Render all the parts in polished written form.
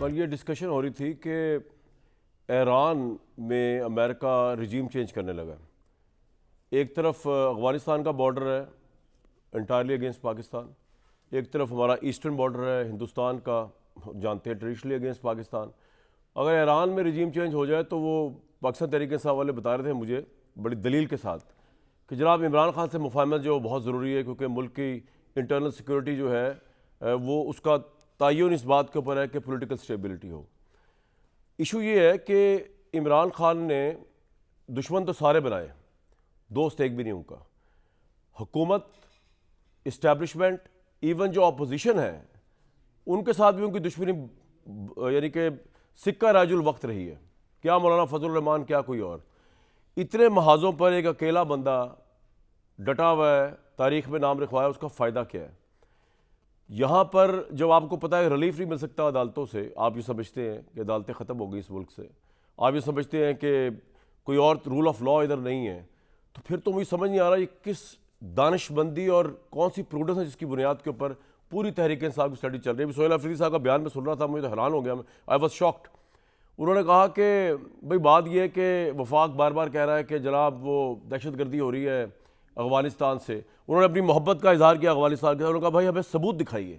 کل یہ ڈسکشن ہو رہی تھی کہ ایران میں امریکہ رجیم چینج کرنے لگا. ایک طرف افغانستان کا بارڈر ہے انٹائرلی اگینسٹ پاکستان، ایک طرف ہمارا ایسٹرن بارڈر ہے ہندوستان کا، جانتے ہیں ٹریڈیشنلی اگینسٹ پاکستان. اگر ایران میں رجیم چینج ہو جائے تو وہ پاکستان تحریک انصاف والے بتا رہے تھے مجھے بڑی دلیل کے ساتھ کہ جناب عمران خان سے مفاہمت جو بہت ضروری ہے، کیونکہ ملک کی انٹرنل سیکورٹی جو ہے وہ اس کا تعین اس بات کے اوپر ہے کہ پولیٹیکل سٹیبلٹی ہو. ایشو یہ ہے کہ عمران خان نے دشمن تو سارے بنائے، دوست ایک بھی نہیں ان کا. حکومت، اسٹیبلشمنٹ، ایون جو اپوزیشن ہے ان کے ساتھ بھی ان کی دشمنی یعنی کہ سکہ راج الوقت رہی ہے. کیا مولانا فضل الرحمان، کیا کوئی اور. اتنے محاذوں پر ایک اکیلا بندہ ڈٹا ہوا ہے، تاریخ میں نام رکھوایا، اس کا فائدہ کیا ہے؟ یہاں پر جب آپ کو پتہ ہے ریلیف نہیں مل سکتا عدالتوں سے، آپ یہ سمجھتے ہیں کہ عدالتیں ختم ہو گئی اس ملک سے، آپ یہ سمجھتے ہیں کہ کوئی اور رول آف لا ادھر نہیں ہے، تو پھر تو مجھے سمجھ نہیں آ رہا یہ کس دانش مندی اور کون سی پروڈنس ہے جس کی بنیاد کے اوپر پوری تحریک انصاف کی اسٹڈی چل رہی ہے. سہیل افریدی صاحب کا بیان میں سن رہا تھا، مجھے تو حیران ہو گیا، آئی واز شاکڈ. انہوں نے کہا کہ بھئی بات یہ ہے کہ وفاق بار بار کہہ رہا ہے کہ جناب وہ دہشت گردی ہو رہی ہے افغانستان سے. انہوں نے اپنی محبت کا اظہار کیا افغانستان کے، انہوں نے کہا بھائی ہمیں ثبوت دکھائیے.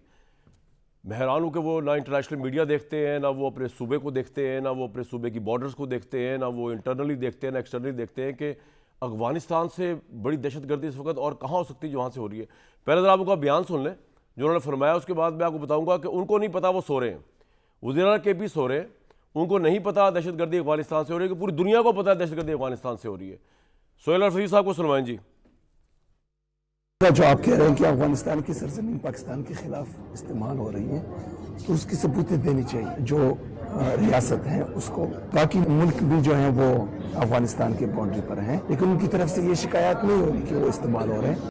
میں حیران ہوں کہ وہ نہ انٹرنیشنل میڈیا دیکھتے ہیں، نہ وہ اپنے صوبے کو دیکھتے ہیں، نہ وہ اپنے صوبے کی بارڈرز کو دیکھتے ہیں، نہ وہ انٹرنلی دیکھتے ہیں، نہ ایکسٹرنلی دیکھتے ہیں کہ افغانستان سے بڑی دہشت گردی اس وقت اور کہاں ہو سکتی ہے جو وہاں سے ہو رہی ہے. پہلے ذرا آپ ان کا بیان سن لیں جو انہوں نے فرمایا، اس کے بعد میں آپ کو بتاؤں گا کہ ان کو نہیں پتا وہ سو رہے ہیں، وزراء کے بھی سو رہے ہیں، ان کو نہیں پتا دہشت گردی افغانستان سے ہو رہی ہے کہ پوری دنیا کو پتا ہے دہشت گردی افغانستان سے ہو رہی ہے. سہیل افریدی صاحب کو سنوائیں جی. جو آپ کہہ رہے ہیں کہ افغانستان کی سرزمین پاکستان کے خلاف استعمال ہو رہی ہے تو اس کی ثبوتیں دینی چاہیے جو ریاست ہیں اس کو. باقی ملک بھی جو ہیں وہ افغانستان کے باؤنڈری پر ہیں، لیکن ان کی طرف سے یہ شکایات نہیں ہو رہی کہ وہ استعمال ہو رہے ہیں.